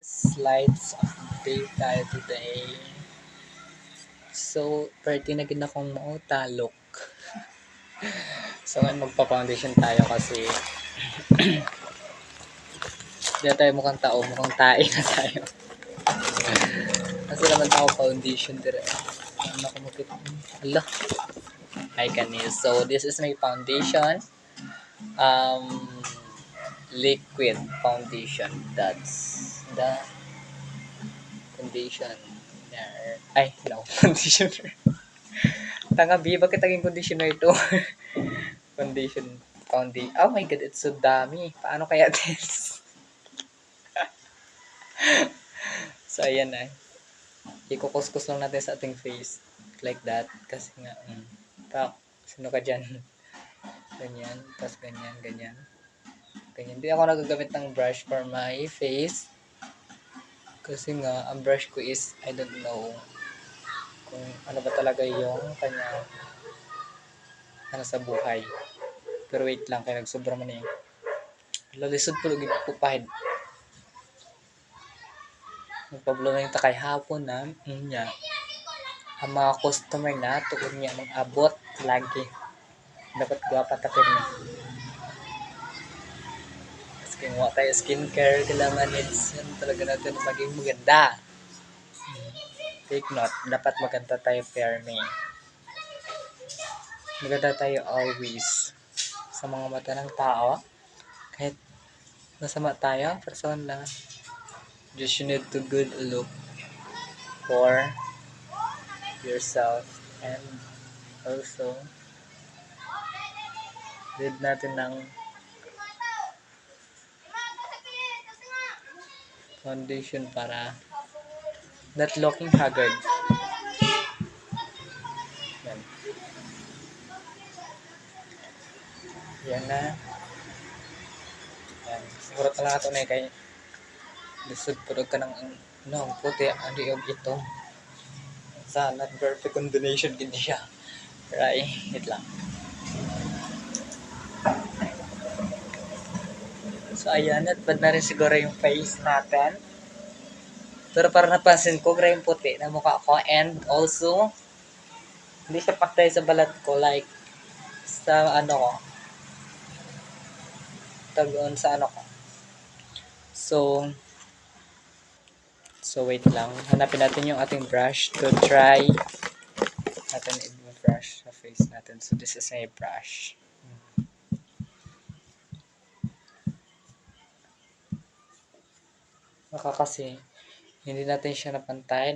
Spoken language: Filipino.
Slides update tayo today. So, perti na gid akong talok. So, ngayon magpa-foundation tayo kasi hindi na tayo mukhang tao, mukhang tae na tayo. Kasi naman ako foundation dire. Ano ko mukit? Hala. Hi kanis. So, this is my foundation. Um, liquid foundation. That's the conditioner. Ay, no. Conditioner. Tanga B, bakit naging conditioner ito? Foundation. Oh my god, it's so dami. Paano kaya this? So, ayan na. Ikukuskus lang natin sa ating face. Like that. Kasi nga, pak, sino ka dyan? Ganyan. Tapos ganyan, ganyan. Ganyan. Hindi ako nagagamit ng brush for my face. Kasi nga, ang brush ko is, I don't know kung ano ba talaga yung kanya ano sa buhay. Pero wait lang, kaya nagsobra man eh. Lalisod po lagi po pahid. Nagpablo na yung takay hapon na. Niya. Ang mga customer na, tuon niya ng abot lagi. Dapat gwapa tapir niya. Tapos kung wala tayo skincare, kailangan needs yan talaga natin maging maganda. Take note, dapat maganda tayo perme. Maganda tayo always. Sa mga mata ng tao, kahit masama tayo, persona, just you need to good look for yourself and also need natin ng foundation para not looking haggard. Yan. Yan na. Yan. Siguro talaga ito na kay lisod pero ka ng no, puti ang diog ito. Sa not perfect combination gid siya. Right? Wait lang. So ayan, at bad na rin siguro yung face natin. Pero para napansin ko, gray yung puti na mukha ko. And also, hindi siya paktay sa balat ko. Like, sa ano ko. Tagoon sa ano ko. So wait lang. Hanapin natin yung ating brush to try natin i-brush sa face natin. So this is my brush. Baka kasi hindi natin siya napantay.